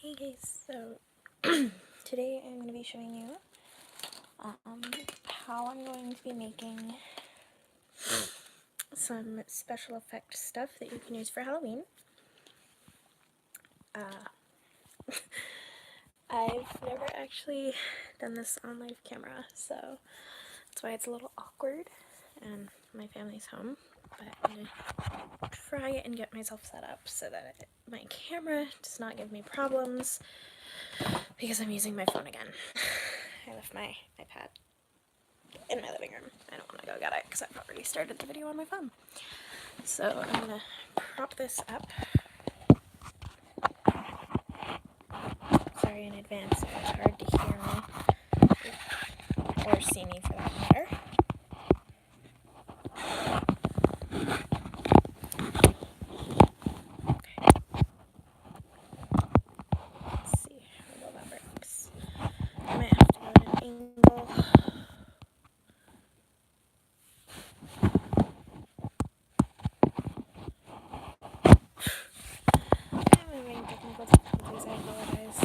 Hey guys, so today I'm going to be showing you how I'm going to be making some special effect stuff that you can use for Halloween. I've never actually done this on live camera, so that's why it's a little awkward, and my family's home, but I'm going to try and get myself set up so that my camera does not give me problems because I'm using my phone again. I left my iPad in my living room. I don't want to go get it because I've already started the video on my phone. So I'm going to prop this up. Sorry in advance if it's hard to hear me, or see me for that matter. Let's see how well that works. I might have to go at an angle. I'm having technical difficulties, I apologize.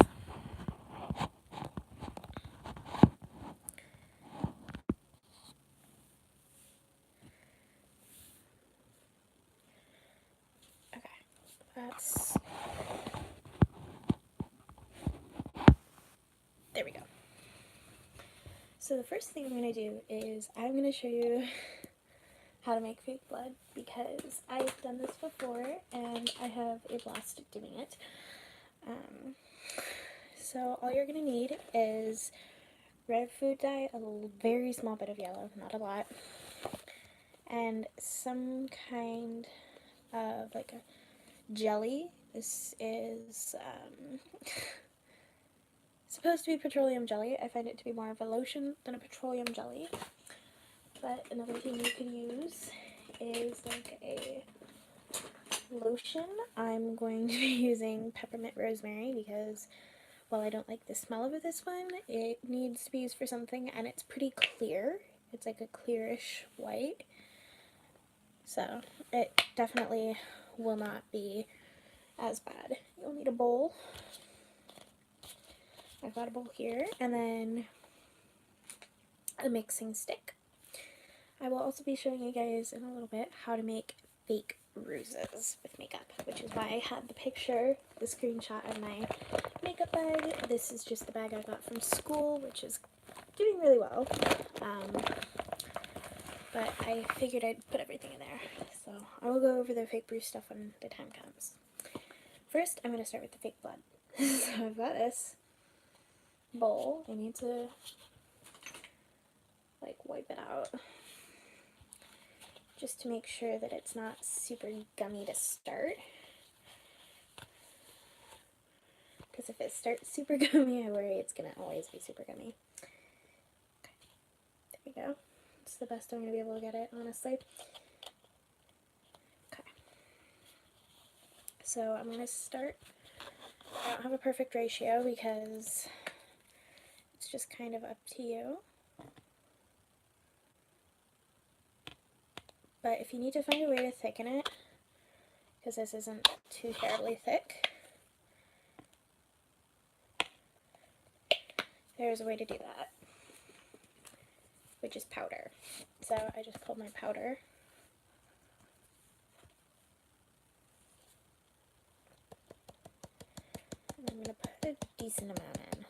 Okay, there we go. So the first thing I'm going to do is I'm going to show you how to make fake blood because I've done this before and I have a blast doing it. So all you're going to need is red food dye, a very small bit of yellow, not a lot, and some kind of like a jelly. This is supposed to be petroleum jelly. I find it to be more of a lotion than a petroleum jelly. But another thing you could use is like a lotion. I'm going to be using peppermint rosemary because while I don't like the smell of this one, it needs to be used for something, and it's pretty clear. It's like a clearish white. So it definitely will not be as bad. You'll need a bowl. I've got a bowl here, and then a mixing stick. I will also be showing you guys in a little bit how to make fake ruses with makeup, which is why I had the picture, the screenshot of my makeup bag. This is just the bag I got from school, which is doing really well. But I figured I'd put everything in there. So I will go over the fake bruise stuff when the time comes. First, I'm going to start with the fake blood. So I've got this bowl. I need to like wipe it out just to make sure that it's not super gummy to start. Because if it starts super gummy, I worry it's going to always be super gummy. Okay, there we go. It's the best I'm going to be able to get it, honestly. Okay. So I'm going to start. I don't have a perfect ratio because it's just kind of up to you. But if you need to find a way to thicken it, because this isn't too terribly thick, there's a way to do that, which is powder. So I just pulled my powder. And I'm going to put a decent amount in.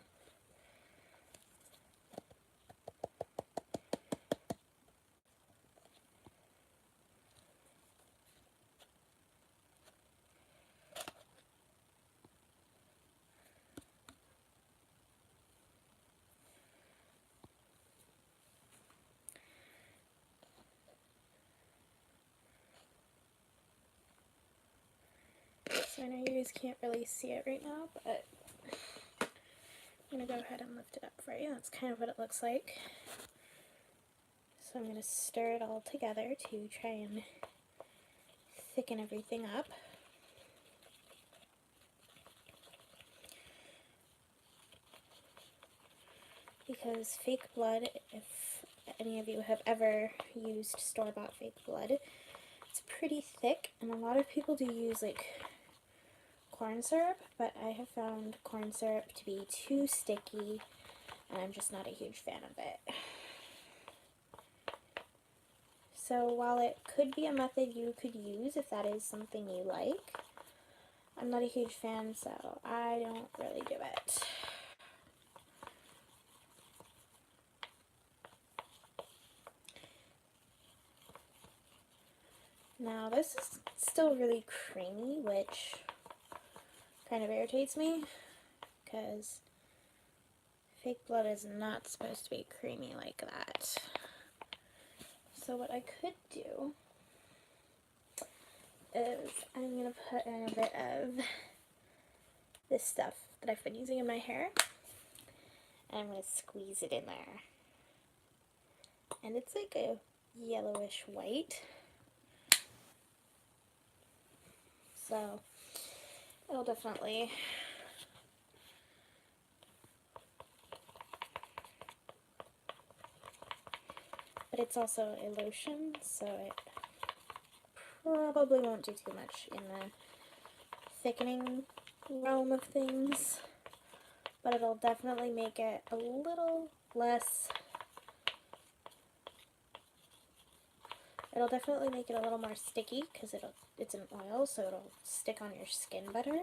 So I know you guys can't really see it right now, but I'm going to go ahead and lift it up for you. That's kind of what it looks like. So I'm going to stir it all together to try and thicken everything up. Because fake blood, if any of you have ever used store-bought fake blood, it's pretty thick, and a lot of people do use like corn syrup, but I have found corn syrup to be too sticky, and I'm just not a huge fan of it. So while it could be a method you could use if that is something you like, I'm not a huge fan, so I don't really do it. Now this is still really creamy, which kind of irritates me, because fake blood is not supposed to be creamy like that. So what I could do is I'm going to put in a bit of this stuff that I've been using in my hair, and I'm going to squeeze it in there. And it's like a yellowish white, so it'll definitely but it's also a lotion, so it probably won't do too much in the thickening realm of things, but it'll definitely make it a little less, it'll definitely make it a little more sticky because it's an oil, so it'll stick on your skin better.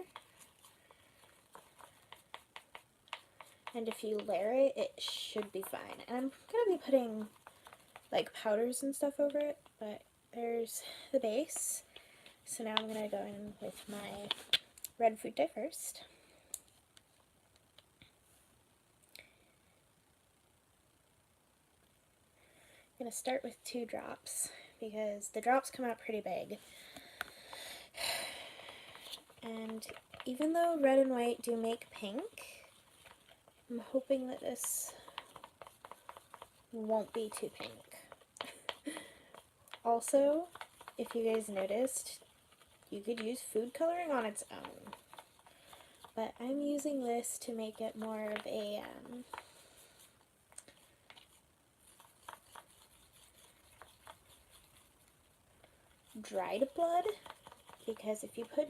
And if you layer it, it should be fine. And I'm going to be putting like powders and stuff over it, but there's the base. So now I'm going to go in with my red fruit dye first. I'm going to start with 2 drops because the drops come out pretty big. And even though red and white do make pink, I'm hoping that this won't be too pink. Also, if you guys noticed, you could use food coloring on its own, but I'm using this to make it more of a dried blood, because if you put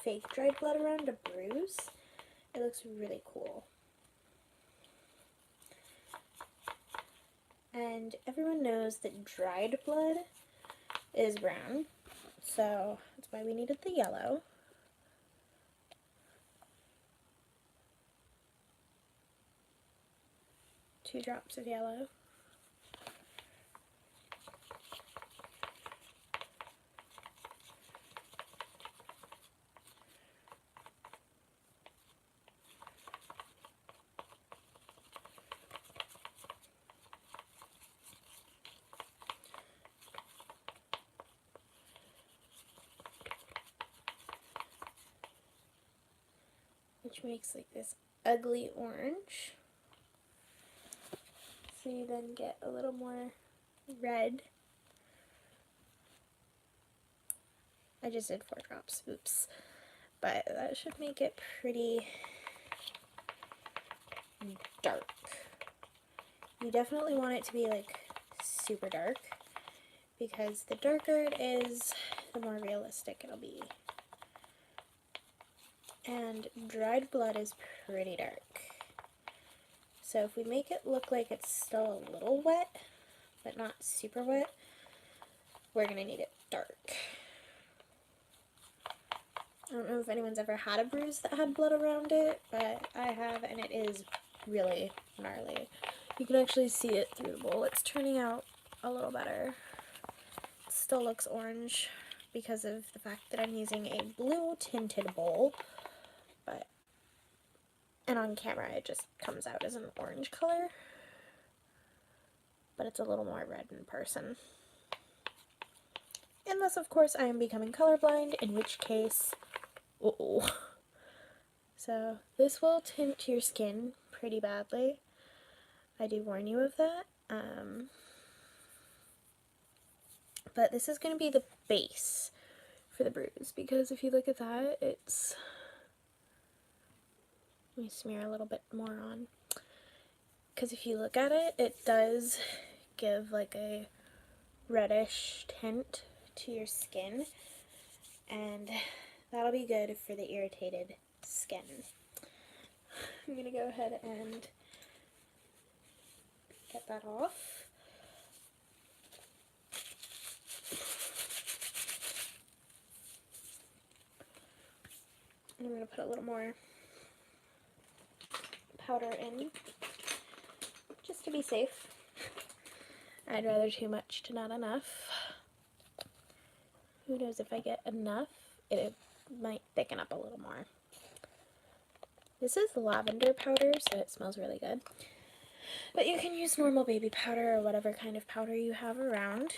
fake dried blood around a bruise, it looks really cool. And everyone knows that dried blood is brown, so that's why we needed the yellow. Two drops of yellow. Which makes like this ugly orange. So you then get a little more red. I just did 4 drops, oops. But that should make it pretty dark. You definitely want it to be like super dark, because the darker it is, the more realistic it'll be. And dried blood is pretty dark. So if we make it look like it's still a little wet, but not super wet, we're going to need it dark. I don't know if anyone's ever had a bruise that had blood around it, but I have, and it is really gnarly. You can actually see it through the bowl. It's turning out a little better. It still looks orange because of the fact that I'm using a blue tinted bowl, and on camera it just comes out as an orange color, but it's a little more red in person. Unless, of course, I am becoming colorblind, in which case, So this will tint your skin pretty badly. I do warn you of that. But this is going to be the base for the bruise, because if you look at that, it's... Let me smear a little bit more on. Because if you look at it, it does give like a reddish tint to your skin. And that'll be good for the irritated skin. I'm going to go ahead and get that off. And I'm going to put a little more powder in, just to be safe. I'd rather too much to not enough. Who knows, if I get enough, it might thicken up a little more. This is lavender powder, so it smells really good. But you can use normal baby powder or whatever kind of powder you have around.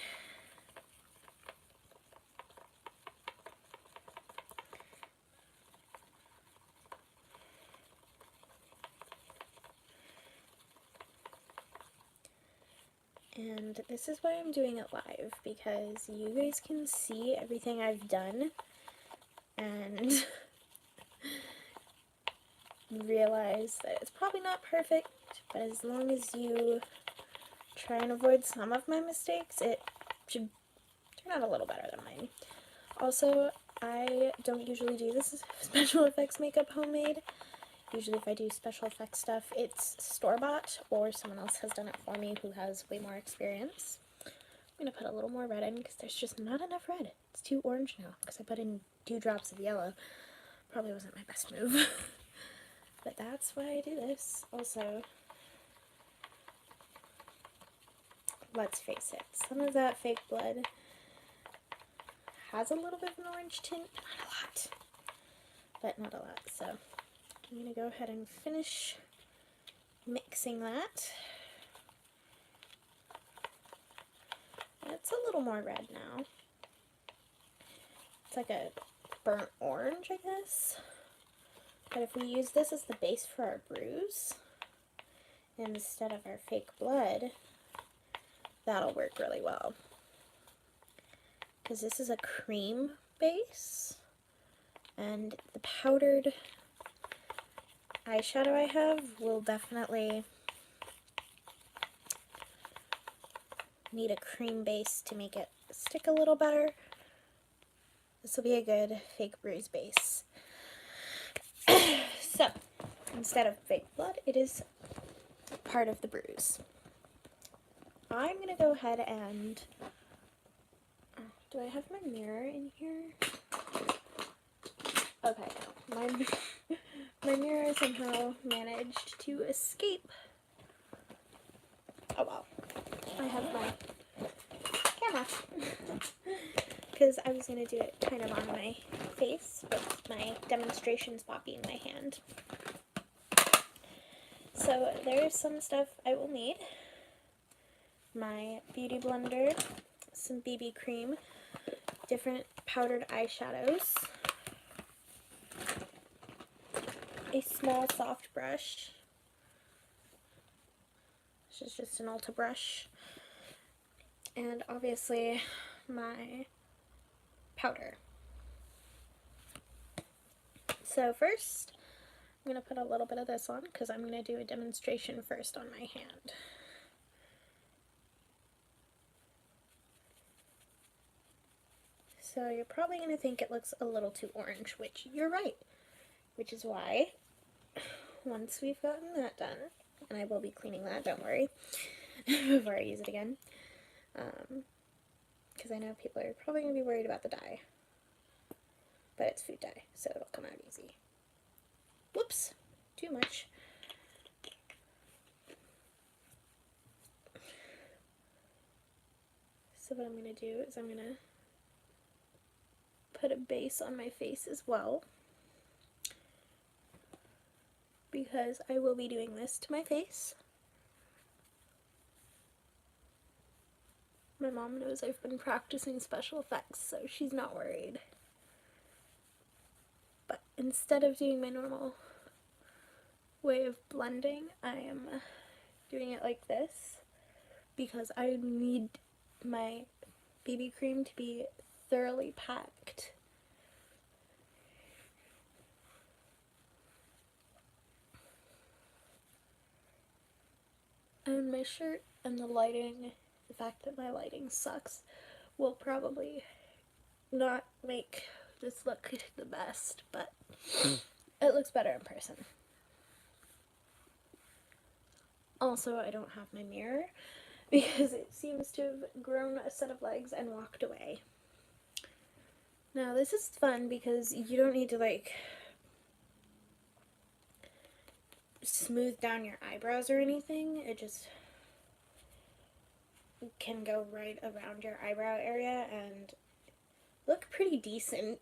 And this is why I'm doing it live, because you guys can see everything I've done and realize that it's probably not perfect, but as long as you try and avoid some of my mistakes, it should turn out a little better than mine. Also, I don't usually do this special effects makeup homemade. Usually if I do special effects stuff, it's store-bought, or someone else has done it for me who has way more experience. I'm going to put a little more red in because there's just not enough red. It's too orange now because I put in 2 drops of yellow. Probably wasn't my best move. But that's why I do this. Also, let's face it, some of that fake blood has a little bit of an orange tint. Not a lot. But not a lot, so I'm going to go ahead and finish mixing that. It's a little more red now. It's like a burnt orange, I guess. But if we use this as the base for our bruise, instead of our fake blood, that'll work really well. Because this is a cream base, and the powdered eyeshadow I have will definitely need a cream base to make it stick a little better. This will be a good fake bruise base. So, instead of fake blood, it is part of the bruise. I'm going to go ahead and... do I have my mirror in here? Okay, no. My mirror somehow managed to escape. Oh well. I have my camera. Because I was going to do it kind of on my face, with my demonstration spot being my hand. So there's some stuff I will need. My beauty blender, some BB cream, different powdered eyeshadows, a small soft brush. This is just an Ulta brush. And obviously my powder. So first, I'm going to put a little bit of this on because I'm going to do a demonstration first on my hand. So you're probably going to think it looks a little too orange, which you're right. Which is why, once we've gotten that done, and I will be cleaning that, don't worry, before I use it again, because I know people are probably going to be worried about the dye. But it's food dye, so it'll come out easy. Whoops, too much. So what I'm going to do is I'm going to put a base on my face as well, because I will be doing this to my face. My mom knows I've been practicing special effects, so she's not worried. But instead of doing my normal way of blending, I am doing it like this because I need my BB cream to be thoroughly packed. And my shirt and the lighting, the fact that my lighting sucks, will probably not make this look the best, but it looks better in person. Also, I don't have my mirror because it seems to have grown a set of legs and walked away. Now, this is fun because you don't need to, like, smooth down your eyebrows or anything. It just can go right around your eyebrow area and look pretty decent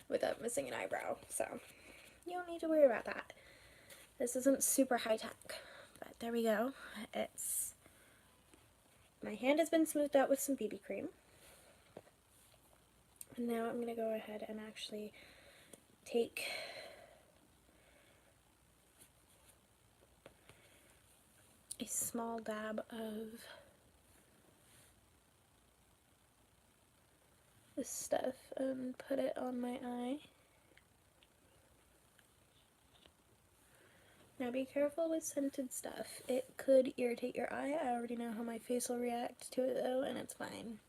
without missing an eyebrow. So, you don't need to worry about that. This isn't super high tech, but there we go. My hand has been smoothed out with some BB cream. And now I'm going to go ahead and actually take a small dab of this stuff and put it on my eye. Now be careful with scented stuff. It could irritate your eye. I already know how my face will react to it though, and it's fine.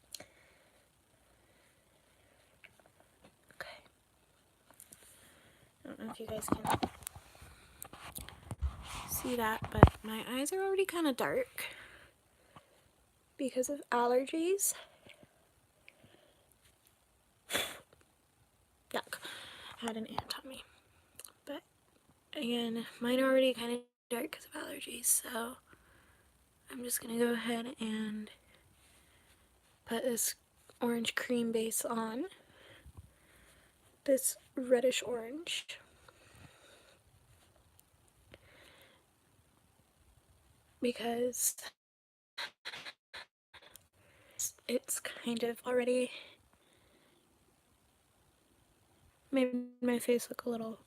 Okay. I don't know if you guys can see that, but my eyes are already kind of dark because of allergies. Yuck. I had an ant on me. But again, mine are already kind of dark because of allergies, so I'm just going to go ahead and put this orange cream base on. This reddish orange. Because it's kind of already made my face look a little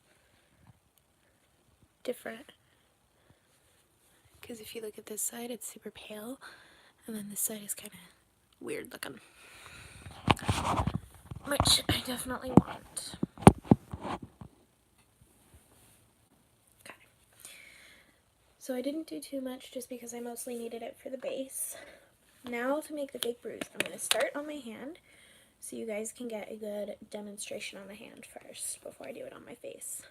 different. Because if you look at this side, it's super pale, and then this side is kind of weird looking. Which I definitely want. Okay. So I didn't do too much just because I mostly needed it for the base. Now to make the fake bruise, I'm going to start on my hand so you guys can get a good demonstration on the hand first before I do it on my face.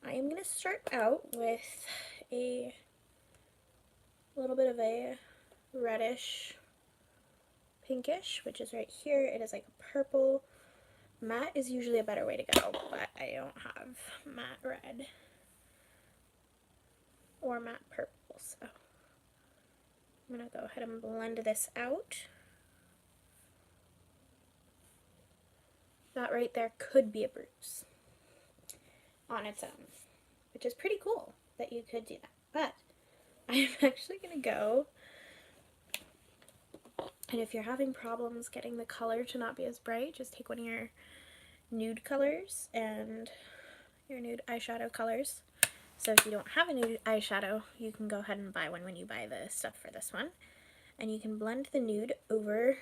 I am going to start out with a little bit of a reddish pinkish, which is right here. It is like a purple. Matte is usually a better way to go, but I don't have matte red or matte purple, so I'm going to go ahead and blend this out. That right there could be a bruise on its own, which is pretty cool that you could do that. But I'm actually going to go, and if you're having problems getting the color to not be as bright, just take one of your nude colors and your nude eyeshadow colors. So if you don't have a nude eyeshadow, you can go ahead and buy one when you buy the stuff for this one. And you can blend the nude over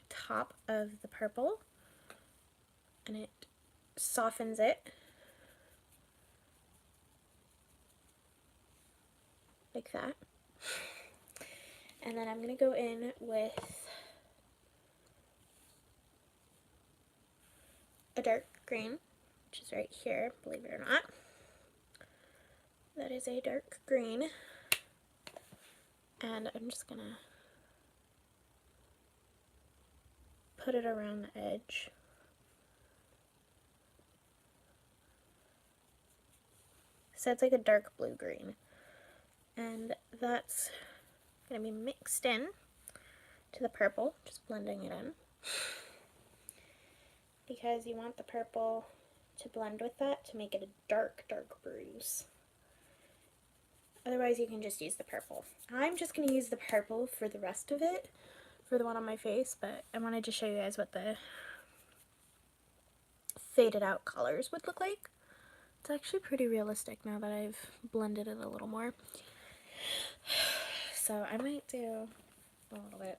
top of the purple, and it softens it like that. And then I'm going to go in with a dark green, which is right here, believe it or not. That is a dark green. And I'm just going to put it around the edge. So it's like a dark blue-green. And that's going to be mixed in to the purple, just blending it in. Because you want the purple to blend with that to make it a dark, dark bruise. Otherwise, you can just use the purple. I'm just going to use the purple for the rest of it, for the one on my face, but I wanted to show you guys what the faded out colors would look like. It's actually pretty realistic now that I've blended it a little more. So I might do a little bit.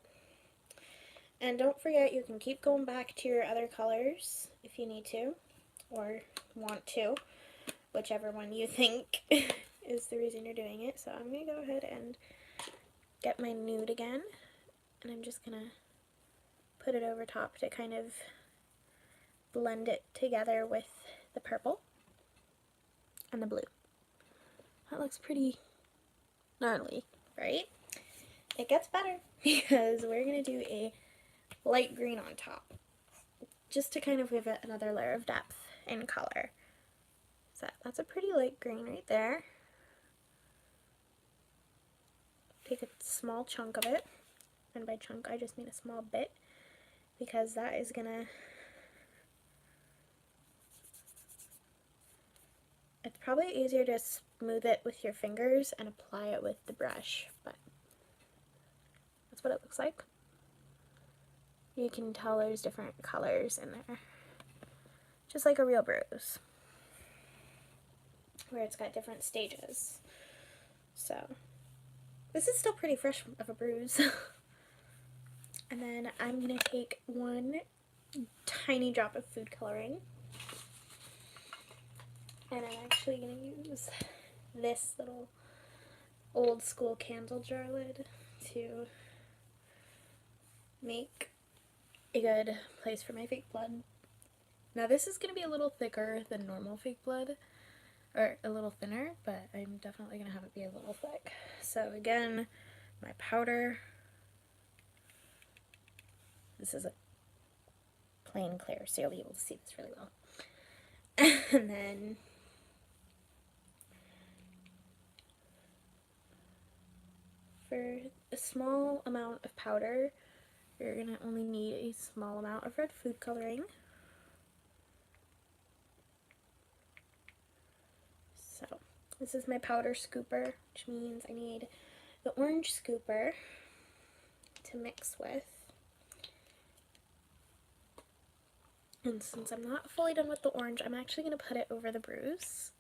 And don't forget, you can keep going back to your other colors if you need to, or want to, whichever one you think is the reason you're doing it. So I'm going to go ahead and get my nude again, and I'm just going to put it over top to kind of blend it together with the purple and the blue. That looks pretty gnarly, right? It gets better because we're going to do a light green on top, just to kind of give it another layer of depth and color. So that's a pretty light green right there. Take a small chunk of it, and by chunk I just mean a small bit, because that is gonna, it's probably easier to smooth it with your fingers and apply it with the brush, but that's what it looks like. You can tell there's different colors in there, just like a real bruise, where it's got different stages. So this is still pretty fresh of a bruise. And then I'm going to take one tiny drop of food coloring, and I'm actually going to use this little old school candle jar lid to make a good place for my fake blood. Now this is going to be a little thicker than normal fake blood, or a little thinner, but I'm definitely going to have it be a little thick. So again, my powder. This is a plain clear, so you'll be able to see this really well. And then for a small amount of powder, you're going to only need a small amount of red food coloring. So this is my powder scooper, which means I need the orange scooper to mix with. And since I'm not fully done with the orange, I'm actually going to put it over the bruise,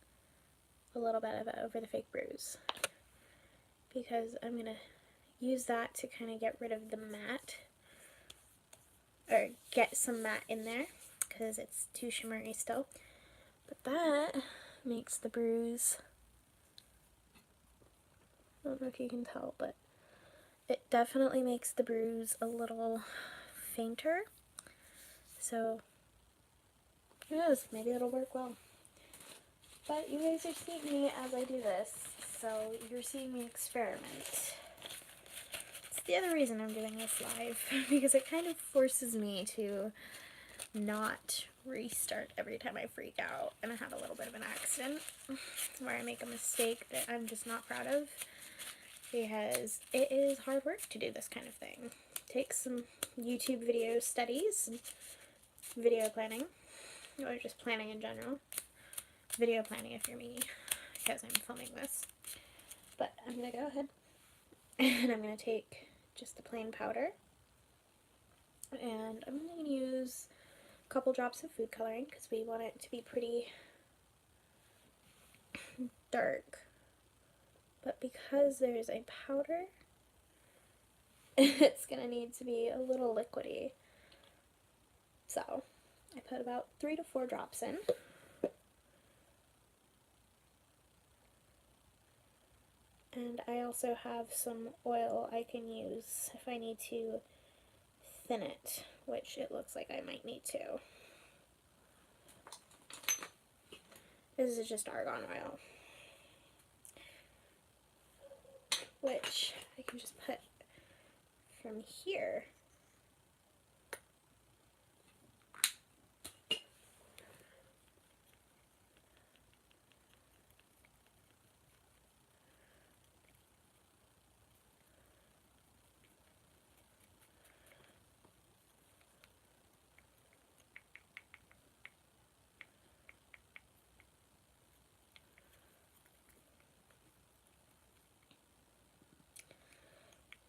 a little bit of it over the fake bruise, because I'm going to use that to kind of get rid of the matte, or get some matte in there, because it's too shimmery still. But that makes the bruise, I don't know if you can tell, but it definitely makes the bruise a little fainter. So who knows, maybe it'll work well. But you guys are seeing me as I do this, so you're seeing me experiment. It's the other reason I'm doing this live, because it kind of forces me to not restart every time I freak out and I have a little bit of an accident where I make a mistake that I'm just not proud of, because it is hard work to do this kind of thing. It takes some YouTube video studies, and video planning, or just planning in general. Video planning if you're me, because I'm filming this. But I'm going to go ahead and I'm going to take just the plain powder, and I'm going to use a couple drops of food coloring because we want it to be pretty dark. But because there's a powder, it's going to need to be a little liquidy. So I put about 3 to 4 drops in. And I also have some oil I can use if I need to thin it, which it looks like I might need to. This is just argan oil, which I can just put from here.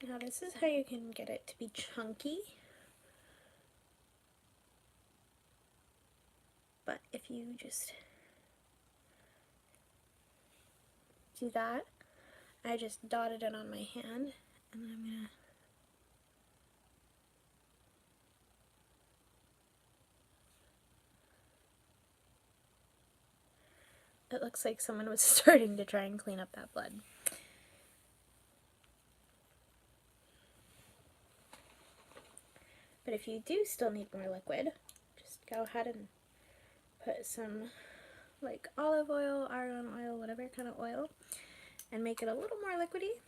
Now this is how you can get it to be chunky, but if you just do that, I just dotted it on my hand, and then I'm gonna it looks like someone was starting to try and clean up that blood. But if you do still need more liquid, just go ahead and put some like olive oil, argan oil, whatever kind of oil, and make it a little more liquidy.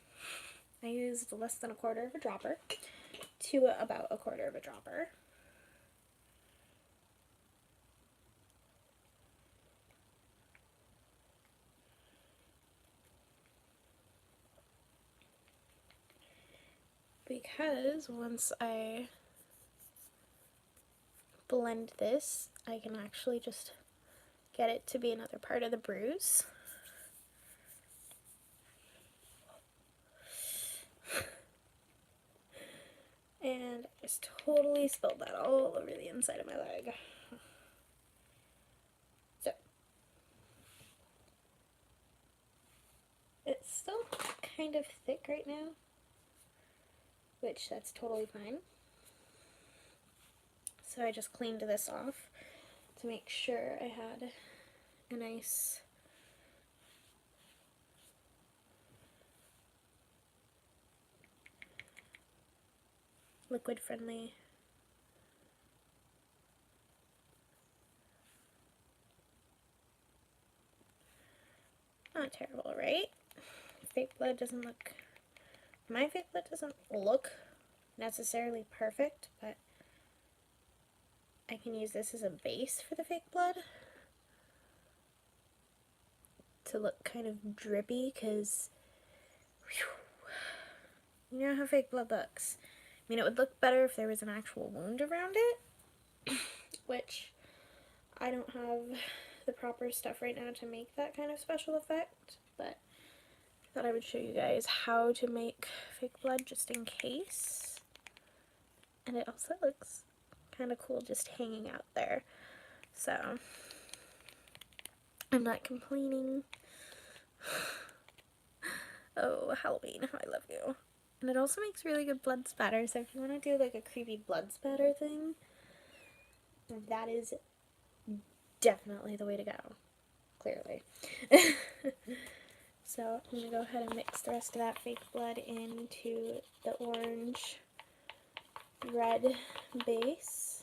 I used less than 1/4 of a dropper to about 1/4 of a dropper. Because once I blend this, I can actually just get it to be another part of the bruise. And I just totally spilled that all over the inside of my leg. So, it's still kind of thick right now, which that's totally fine. So I just cleaned this off to make sure I had a nice liquid friendly not terrible, right? Fake blood doesn't look, my fake blood doesn't look necessarily perfect, but I can use this as a base for the fake blood to look kind of drippy, because you know how fake blood looks. I mean, it would look better if there was an actual wound around it, which I don't have the proper stuff right now to make that kind of special effect, but I thought I would show you guys how to make fake blood just in case. And it also looks kind of cool just hanging out there. So, I'm not complaining. Oh, Halloween, how I love you. And it also makes really good blood spatter, so if you want to do like a creepy blood spatter thing, that is definitely the way to go. Clearly. So I'm going to go ahead and mix the rest of that fake blood into the orange red base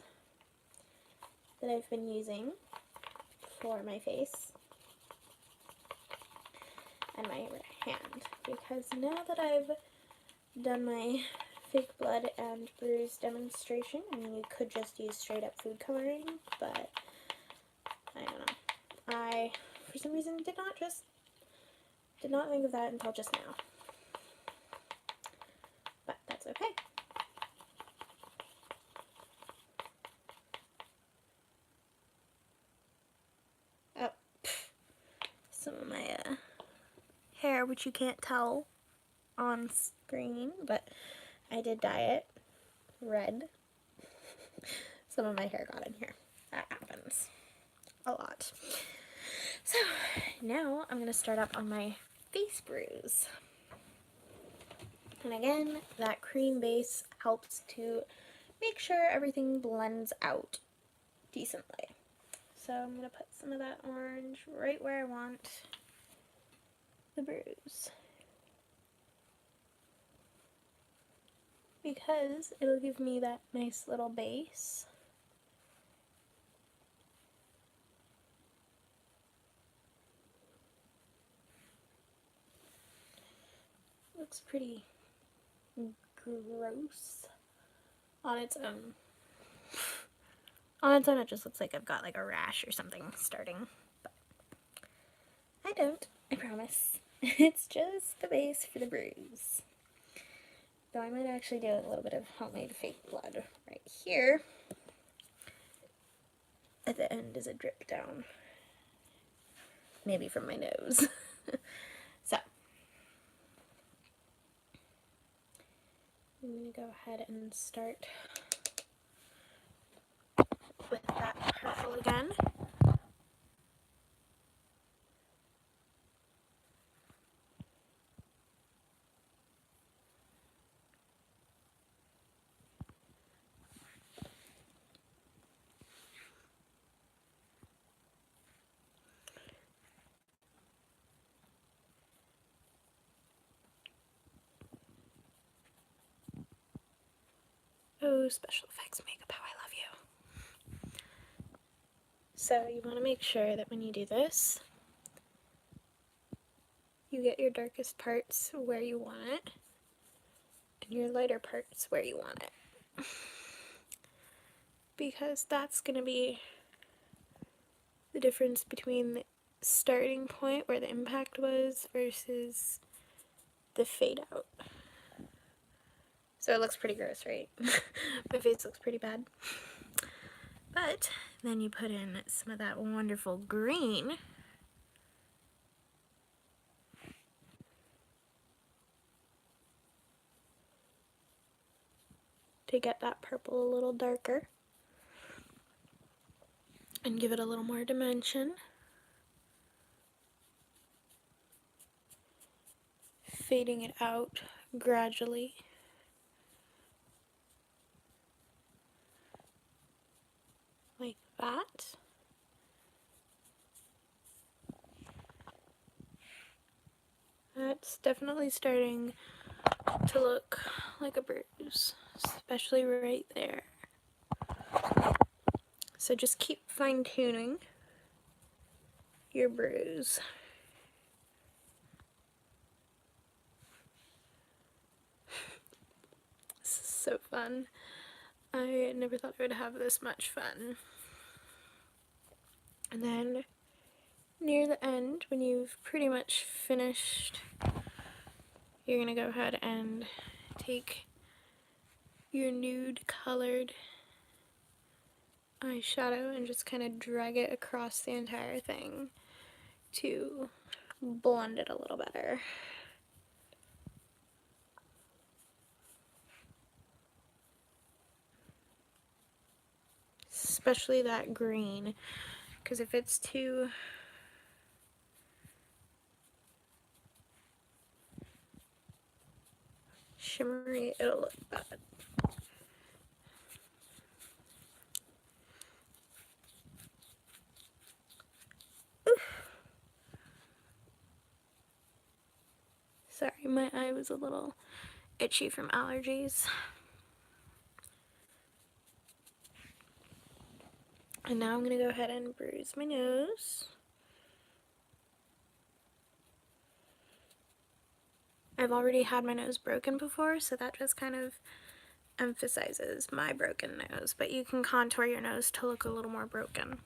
that I've been using for my face and my hand, because now that I've done my fake blood and bruise demonstration, I mean, you could just use straight up food coloring, but I don't know. I, for some reason, did not think of that until just now. But that's okay. Oh, some of my hair, which you can't tell on screen, but I did dye it red. Some of my hair got in here. That happens a lot. So now I'm going to start up on my face bruise. And again, that cream base helps to make sure everything blends out decently. So I'm going to put some of that orange right where I want the bruise, because it'll give me that nice little base. Looks pretty gross on its own. On its own, it just looks like I've got like a rash or something starting, but I don't, I promise. It's just the base for the bruise. Though I might actually do a little bit of homemade fake blood right here. At the end is a drip down. Maybe from my nose. So, I'm going to go ahead and start with that purple again. Oh, special effects makeup, how I love you. So you want to make sure that when you do this, you get your darkest parts where you want it, and your lighter parts where you want it. Because that's going to be the difference between the starting point where the impact was versus the fade out. So it looks pretty gross, right? My face looks pretty bad. But then you put in some of that wonderful green. To get that purple a little darker. And give it a little more dimension. Fading it out gradually. Like that. That's definitely starting to look like a bruise, especially right there. So just keep fine-tuning your bruise. This is so fun. I never thought I would have this much fun. And then near the end, when you've pretty much finished, you're gonna go ahead and take your nude colored eyeshadow and just kind of drag it across the entire thing to blend it a little better. Especially that green, because if it's too shimmery, it'll look bad. Oof. Sorry, my eye was a little itchy from allergies. And now I'm going to go ahead and bruise my nose. I've already had my nose broken before, so that just kind of emphasizes my broken nose. But you can contour your nose to look a little more broken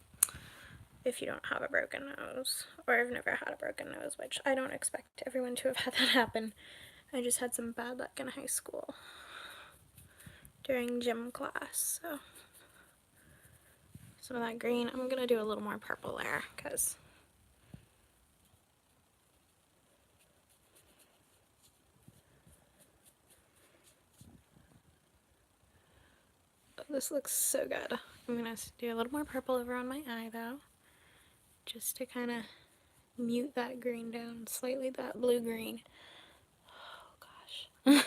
if you don't have a broken nose. Or I've never had a broken nose, which I don't expect everyone to have had that happen. I just had some bad luck in high school during gym class, so some of that green. I'm gonna do a little more purple there because this looks so good. I'm gonna do a little more purple over on my eye though, just to kind of mute that green down slightly, that blue green. Oh gosh.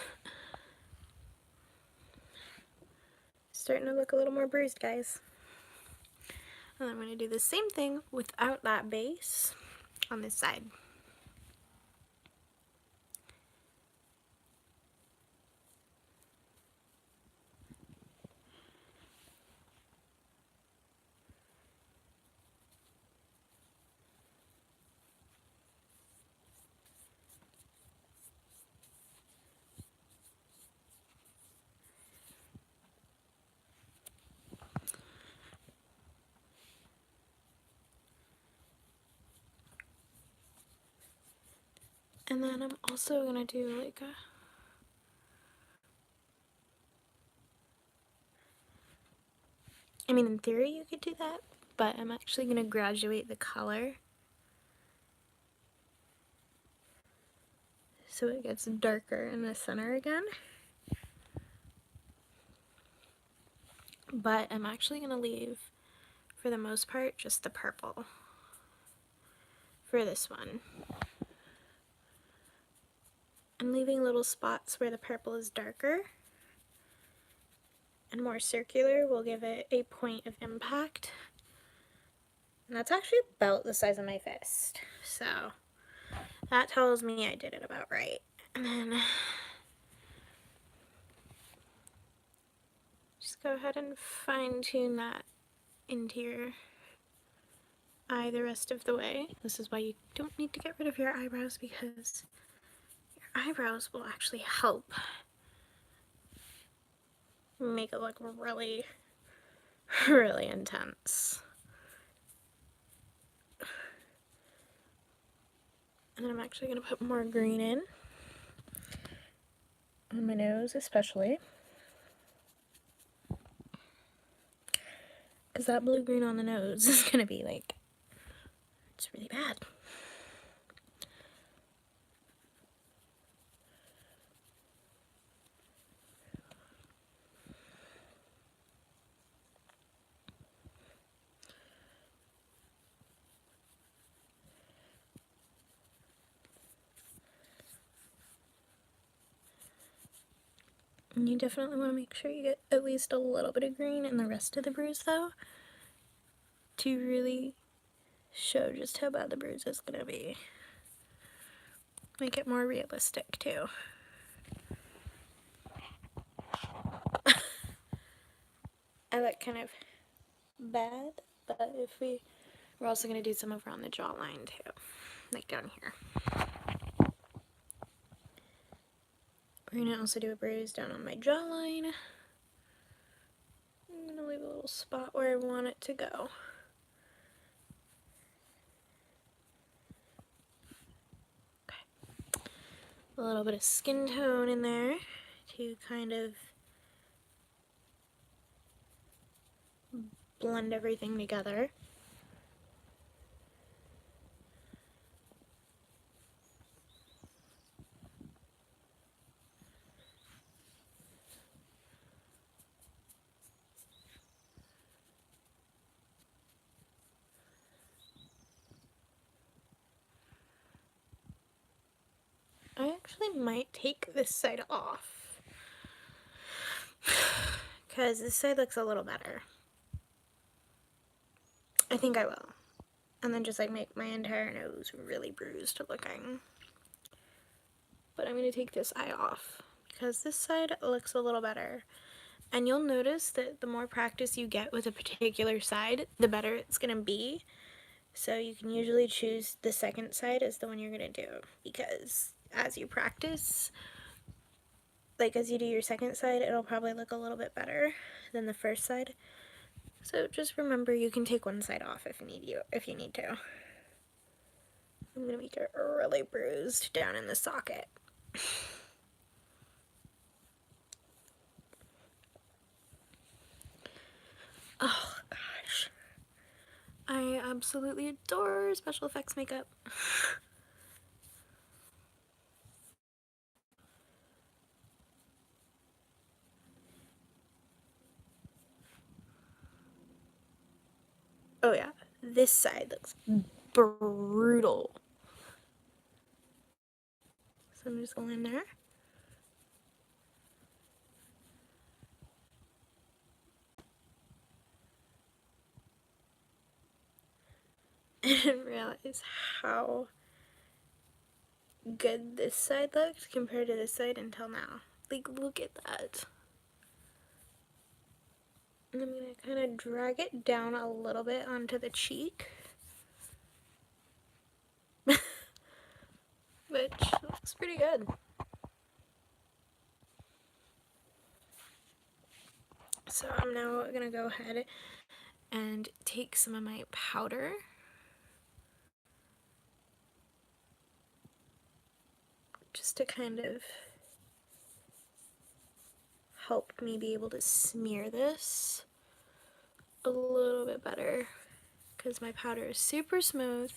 Starting to look a little more bruised, guys. And I'm going to do the same thing without that base on this side. And then I'm also going to do like a in theory you could do that, but I'm actually going to graduate the color so it gets darker in the center again. But I'm actually going to leave, for the most part, just the purple for this one. I'm leaving little spots where the purple is darker and more circular will give it a point of impact. And that's actually about the size of my fist. So that tells me I did it about right. And then just go ahead and fine tune that into your eye the rest of the way. This is why you don't need to get rid of your eyebrows, because your eyebrows will actually help make it look really, really intense. And I'm actually going to put more green in on my nose, especially. Because that blue-green on the nose is going to be like, it's really bad. And you definitely want to make sure you get at least a little bit of green in the rest of the bruise, though, to really show just how bad the bruise is going to be. Make it more realistic, too. I look kind of bad, but if we're also going to do some over on the jawline, too, like down here. We're going to also do a bruise down on my jawline. I'm going to leave a little spot where I want it to go. Okay. A little bit of skin tone in there to kind of blend everything together. I actually might take this side off, because this side looks a little better. I think I will. And then just like make my entire nose really bruised looking. But I'm going to take this eye off, because this side looks a little better. And you'll notice that the more practice you get with a particular side, the better it's going to be. So you can usually choose the second side as the one you're going to do, because as you practice, like as you do your second side, it'll probably look a little bit better than the first side. So just remember, you can take one side off if you need to. I'm going to make it really bruised down in the socket. Oh gosh, I absolutely adore special effects makeup. Oh yeah, this side looks brutal. So I'm just going in there. I didn't realize how good this side looked compared to this side until now. Like, look at that. And I'm going to kind of drag it down a little bit onto the cheek. Which looks pretty good. So I'm now going to go ahead and take some of my powder. Just to kind of help me be able to smear this a little bit better, because my powder is super smooth.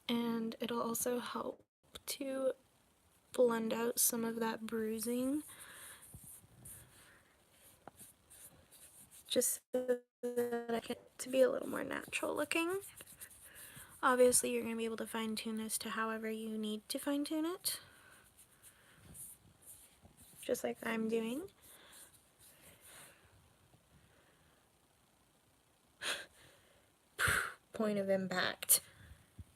And it'll also help to blend out some of that bruising, just so that I get it to be a little more natural looking. Obviously, you're going to be able to fine tune this to however you need to fine tune it, just like I'm doing. point of impact,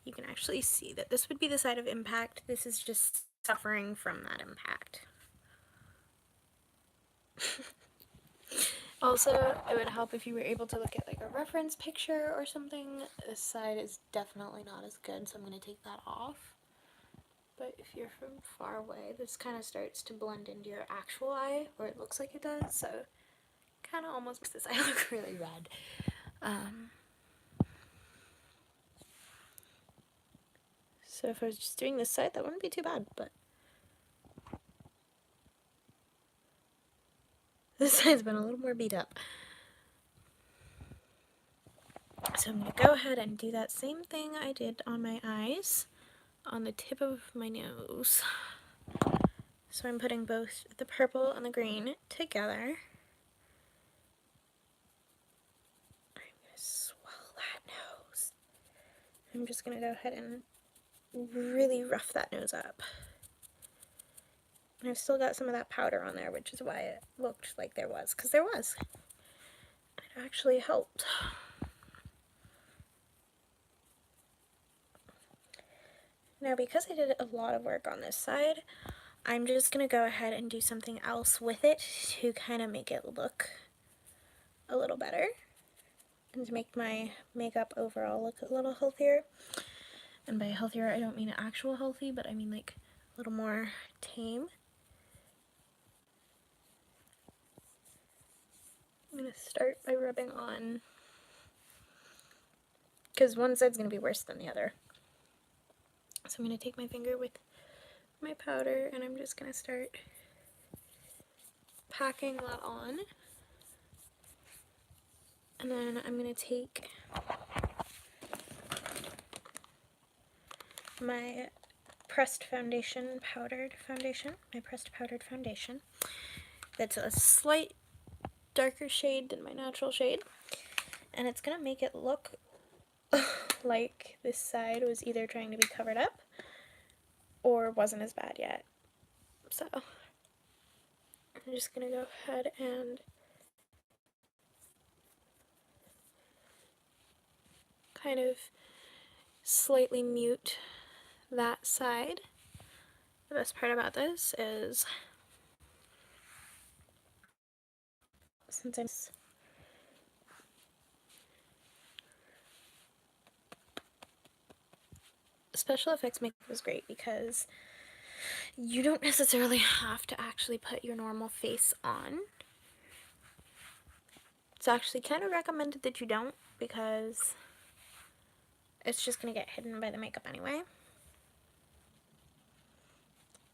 you can actually see that this would be the side of impact. This is just suffering from that impact. Also, it would help if you were able to look at like a reference picture or something. This side is definitely not as good, so I'm going to take that off. But if you're from far away, this kind of starts to blend into your actual eye, or it looks like it does, so kind of almost makes this eye look really red. So if I was just doing this side, that wouldn't be too bad, but this side's been a little more beat up. So I'm going to go ahead and do that same thing I did on my eyes, on the tip of my nose. So I'm putting both the purple and the green together. I'm going to swell that nose. I'm just going to go ahead and really rough that nose up. And I've still got some of that powder on there, which is why it looked like there was, because there was. It actually helped. Now, because I did a lot of work on this side, I'm just going to go ahead and do something else with it to kind of make it look a little better and to make my makeup overall look a little healthier. And by healthier, I don't mean actual healthy, but I mean like a little more tame. I'm going to start by rubbing on, because one side's going to be worse than the other. So I'm going to take my finger with my powder and I'm just going to start packing that on. And then I'm going to take my pressed foundation, my pressed powdered foundation. That's a slight darker shade than my natural shade. And it's going to make it look like this side was either trying to be covered up or wasn't as bad yet. So I'm just going to go ahead and kind of slightly mute that side. The best part about this is since I'm special effects makeup is great because you don't necessarily have to actually put your normal face on. It's actually kind of recommended that you don't because it's just going to get hidden by the makeup anyway.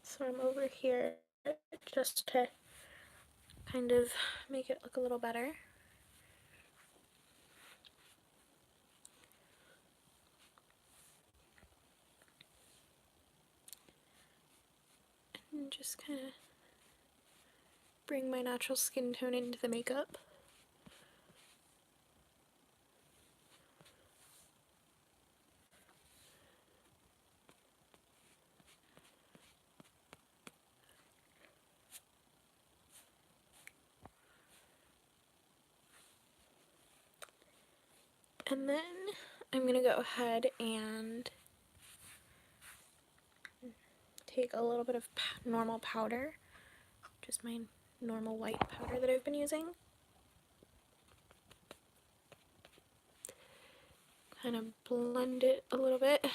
So I'm over here just to kind of make it look a little better. And just kind of bring my natural skin tone into the makeup. And then I'm going to go ahead and take a little bit of normal powder, just my normal white powder that I've been using. Kind of blend it a little bit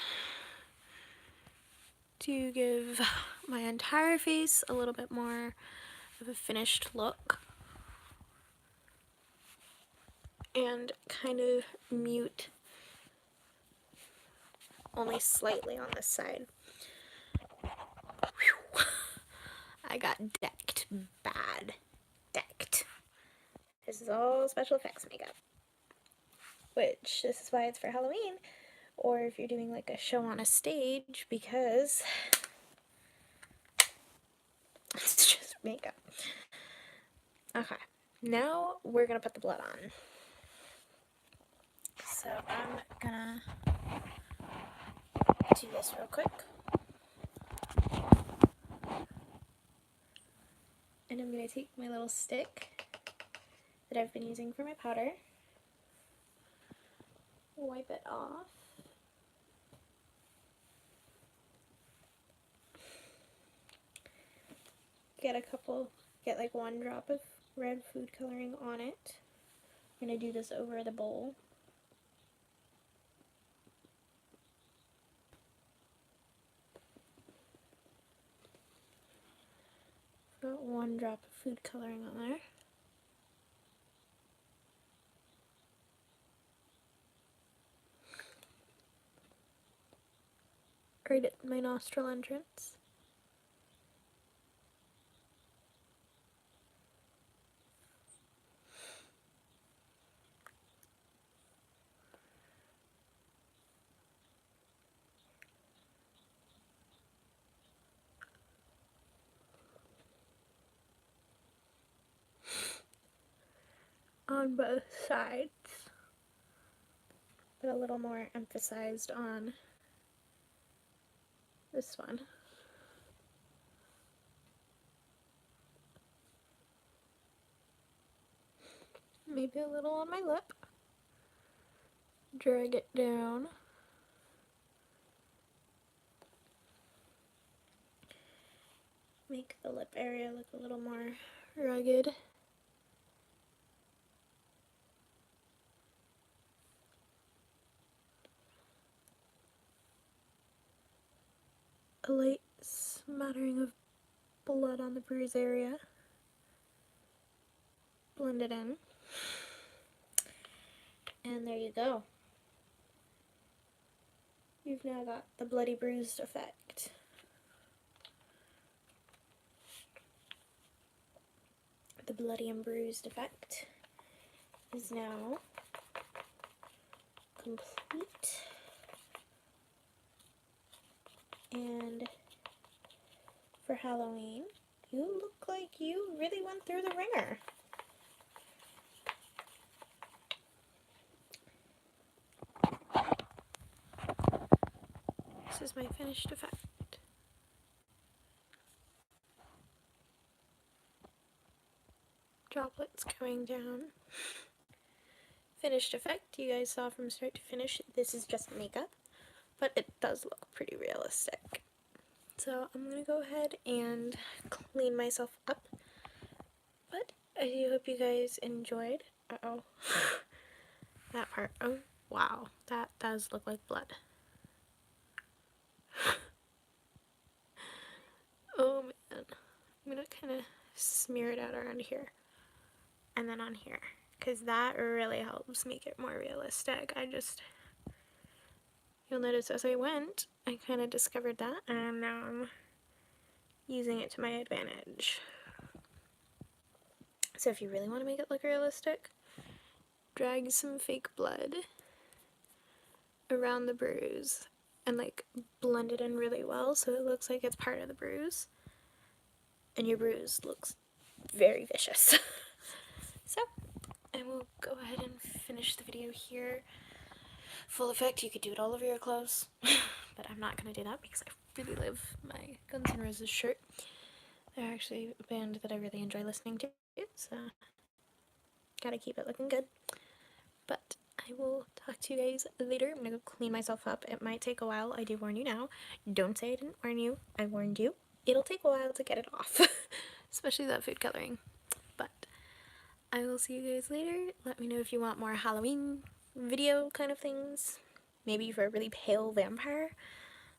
to give my entire face a little bit more of a finished look. And kind of mute only slightly on this side. Whew. I got decked bad. Decked. This is all special effects makeup. Which, this is why it's for Halloween. Or if you're doing like a show on a stage, because it's just makeup. Okay, now we're gonna put the blood on. So I'm gonna do this real quick. And I'm gonna take my little stick that I've been using for my powder, wipe wipe it off. Get like 1 drop of red food coloring on it. I'm going to do this over the bowl. Got 1 drop of food coloring on there. Right at my nostril entrance. On both sides, but a little more emphasized on this one. Maybe a little on my lip. Drag it down. Make the lip area look a little more rugged. A light smattering of blood on the bruise area. Blend it in. And there you go. You've now got the bloody bruised effect. The bloody and bruised effect is now complete. And for Halloween, you look like you really went through the ringer. This is my finished effect. Droplets coming down. Finished effect, you guys saw from start to finish. This is just makeup, but it does look pretty realistic. So I'm gonna go ahead and clean myself up. But I do hope you guys enjoyed. Uh-oh. That part. Oh, wow. That does look like blood. Oh man. I'm gonna kind of smear it out around here. And then on here. Because that really helps make it more realistic. You'll notice as I went, I kind of discovered that. And now I'm using it to my advantage. So if you really want to make it look realistic, drag some fake blood around the bruise and like blend it in really well so it looks like it's part of the bruise. And your bruise looks very vicious. So, I will go ahead and finish the video here. Full effect, you could do it all over your clothes, but I'm not going to do that because I really love my Guns N' Roses shirt. They're actually a band that I really enjoy listening to, so gotta keep it looking good. But I will talk to you guys later. I'm gonna go clean myself up. It might take a while, I do warn you now. Don't say I didn't warn you, I warned you. It'll take a while to get it off, especially that food coloring. But I will see you guys later. Let me know if you want more Halloween video kind of things. Maybe for a really pale vampire.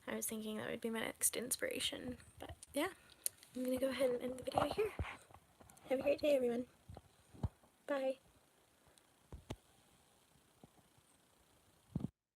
I was thinking that would be my next inspiration. But yeah, I'm gonna go ahead and end the video here. Have a great day, everyone. Bye.